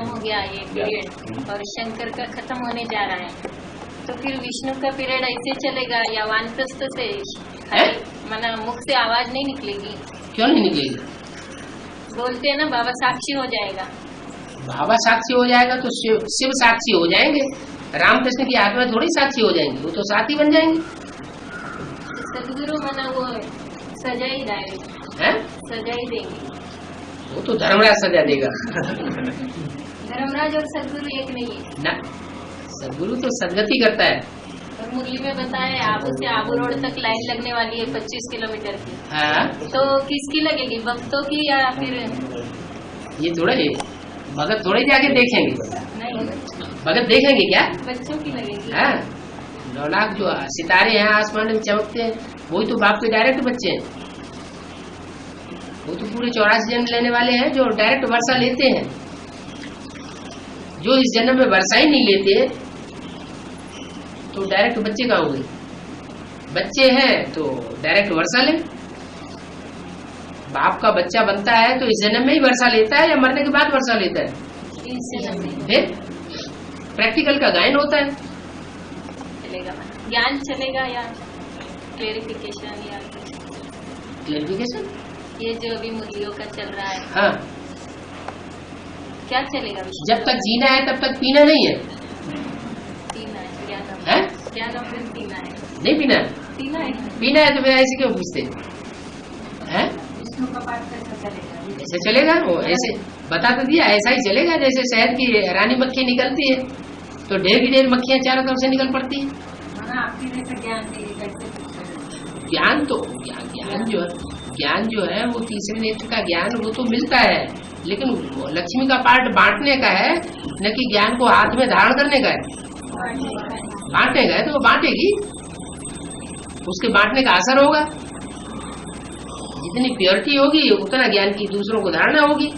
हो गया ये पीरियड और शंकर का खत्म होने जा रहा है, तो फिर विष्णु का पीरियड ऐसे चलेगा या वानप्रस्थ से माना मुख से आवाज नहीं निकलेगी? क्यों नहीं निकलेगी? बोलते हैं ना बाबा साक्षी हो जाएगा। बाबा साक्षी हो जाएगा तो शिव साक्षी हो जाएंगे, रामकृष्ण की आत्मा थोड़ी साक्षी हो जाएंगी, वो तो साथी बन जाएंगे। सदगुरु माना वो सजा ही है, सजा ही देंगे। वो तो धर्मराज सजा देगा। धर्मराज और सदगुरु एक नहीं है ना, सदगुरु तो सदगति करता है। और मुरली में बताया आबू से आबू रोड तक लाइन लगने वाली है 25 किलोमीटर की। हाँ, तो किसकी लगेगी, भक्तों की या फिर? ये थोड़ा ही भगत थोड़े जाके देखेंगे, नहीं, भगत देखेंगे क्या? बच्चों की लगेगी। हाँ, 9 लाख जो सितारे हैं आसमान में चमकते हैं, वही तो बाप के डायरेक्ट बच्चे हैं। वो तो पूरे 84 जन्म लेने वाले हैं जो डायरेक्ट वर्षा लेते हैं। जो इस जन्म में वर्षा ही नहीं लेते तो डायरेक्ट बच्चे कहाँ हुए? बच्चे हैं तो डायरेक्ट वर्षा ले। बाप का बच्चा बनता है तो इस जन्म में ही वर्षा लेता है या मरने के बाद वर्षा लेता है? फिर प्रैक्टिकल का गायन होता है। चलेगा ज्ञान चलेगा या क्लेरिफिकेशन या क्लेरिफिकेशन? ये जो अभी मुरलियों का चल रहा है, हाँ, क्या चलेगा? जब तक जीना है तब तक पीना नहीं है। पीना है ज्ञान, है? ज्ञान फिर पीना है। नहीं पीना, पीना है, पीना है तो फिर ऐसे क्यों पूछते हैं? विष्णु का पाठ कैसा चलेगा? ऐसे चलेगा, वो ऐसे बता तो दिया, ऐसा ही चलेगा जैसे शहद की रानी मक्खी निकलती है तो ढेर की ढेर मक्खियां चारों तरफ से निकल पड़ती है। आपकी जैसे ज्ञान ज्ञान तो ज्ञान जो है वो तीसरे नेत्र का ज्ञान वो तो मिलता है, लेकिन लक्ष्मी का पार्ट बांटने का है, न कि ज्ञान को हाथ में धारण करने का है। बांटने का है तो वो बांटेगी, उसके बांटने का असर होगा। जितनी प्योरिटी होगी उतना ज्ञान की दूसरों को धारणा होगी,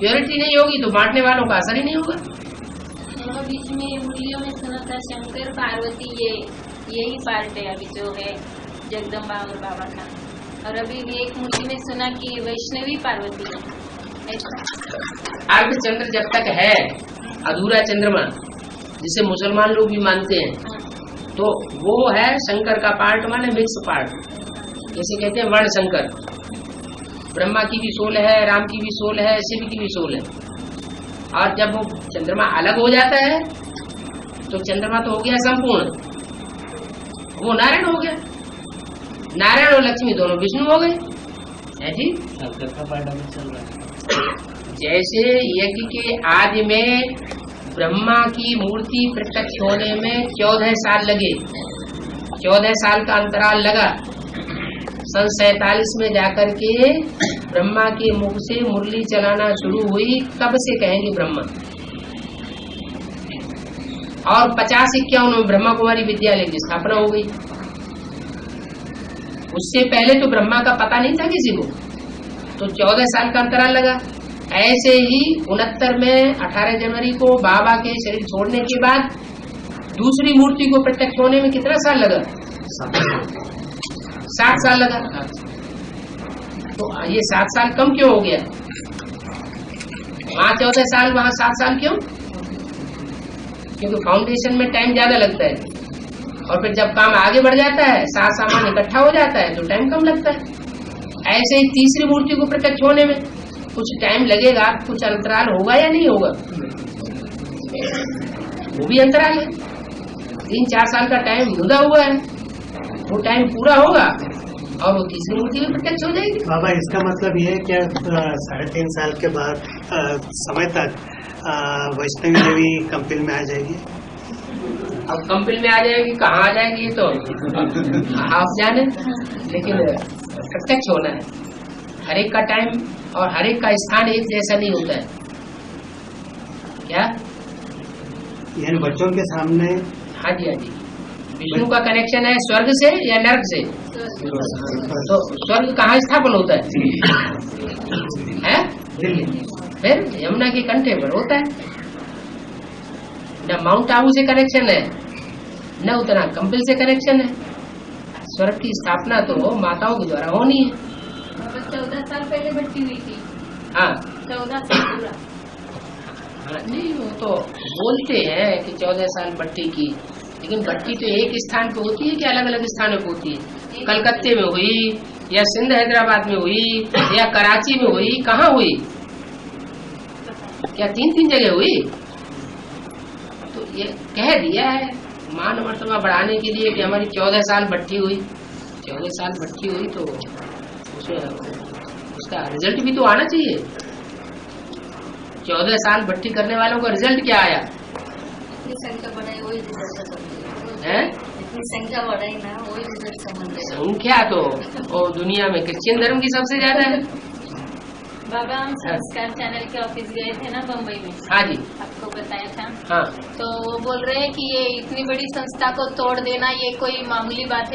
प्योरिटी नहीं होगी तो बांटने वालों का असर ही नहीं होगा। बीच में मुरलियों में सुना था शंकर पार्वती यही पार्ट है अभी जो है जगदम्बा और बाबा का, और अभी भी एक मुरली में सुना कि वैष्णवी पार्वती है ऐसा। अर्ध चंद्र जब तक है, अधूरा चंद्रमा जिसे मुसलमान लोग भी मानते हैं, तो वो है शंकर का पार्ट, माने मिक्स पार्ट। जैसे कहते हैं वर्ण शंकर, ब्रह्मा की भी सोल है, राम की भी सोल है, शिव की भी सोल है। और जब वो चंद्रमा अलग हो जाता है तो चंद्रमा तो हो गया संपूर्ण, वो नारायण हो गया। नारायण और लक्ष्मी दोनों विष्णु हो गए, है जी। शंकर का पाठ अभी चल रहा है। जैसे यज्ञ के आदि में ब्रह्मा की मूर्ति प्रत्यक्ष होने में 14 साल लगे, 14 साल का अंतराल लगा। सन 47 में जाकर के ब्रह्मा के मुख से मुरली चलाना शुरू हुई, तब से कहेंगे ब्रह्मा। और 50-51 में ब्रह्मा कुमारी विद्यालय की स्थापना हो गई। उससे पहले तो ब्रह्मा का पता नहीं था किसी को, तो 14 साल का अंतराल लगा। ऐसे ही 69 में 18 जनवरी को बाबा के शरीर छोड़ने के बाद दूसरी मूर्ति को प्रत्यक्ष होने में कितना साल लगा? 7 साल लगा। तो ये 7 साल कम क्यों हो गया? वहाँ 14 साल, वहाँ 7 साल क्यों? क्योंकि फाउंडेशन में टाइम ज्यादा लगता है, और फिर जब काम आगे बढ़ जाता है, सारा सामान इकट्ठा हो जाता है, तो टाइम कम लगता है। ऐसे ही तीसरी मूर्ति को प्रत्यक्ष होने में कुछ टाइम लगेगा, कुछ अंतराल होगा या नहीं होगा? वो भी अंतराल है, 3-4 साल का टाइम मुदा हुआ है, वो टाइम पूरा होगा और वो तीसरी मूर्ति में प्रत्यक्ष हो जाएगी। बाबा, इसका मतलब ये है क्या 3.5 साल के बाद समय तक वैष्णवी देवी कंपिल में आ जाएगी? अब कंपिल में आ जाएगी, कहाँ आ जाएगी ये तो आप जाने, लेकिन प्रत्यक्ष होना है। हर एक का टाइम और हर एक का स्थान एक जैसा नहीं होता है क्या? यानी बच्चों के सामने? हाँ जी, हाँ जी। विष्णु का कनेक्शन है स्वर्ग से या नर्क से? तो स्वर्ग कहाँ स्थापन होता है? दिल्ली। फिर यमुना के कंठे पर होता है। न माउंट आबू से कनेक्शन है, न उतना कंपिल से कनेक्शन है। स्वर्ग की स्थापना तो माताओं के द्वारा होनी है। 14 साल पहले भर्ती हुई थी। हाँ, 14 साल पूरा। हाँ नहीं, वो तो बोलते हैं कि 14 साल भट्टी की, लेकिन भट्टी तो एक स्थान पे होती है कि अलग अलग स्थानों पे होती है? कलकत्ते में हुई या सिंध हैदराबाद में हुई या कराची में हुई, कहाँ हुई? क्या 3 जगह हुई? तो ये कह दिया है मान मर्तबा बढ़ाने के लिए कि हमारी 14 साल भट्टी हुई। 14 साल भट्टी हुई तो उसमें उसका रिजल्ट भी तो आना चाहिए। 14 साल भट्टी करने वालों का रिजल्ट क्या आया संख्या बढ़ाई वही रिजल्ट है? इतनी संख्या बढ़ाई ना वही रिजल्ट समझ रहे। संख्या तो और दुनिया में क्रिश्चियन धर्म की सबसे ज्यादा है। बाबा हम संस्कार चैनल के ऑफिस गए थे ना बम्बई में, हाँ जी, आपको बताया था। हाँ तो वो बोल रहे हैं कि ये इतनी बड़ी संस्था को तोड़ देना ये कोई मामूली बात है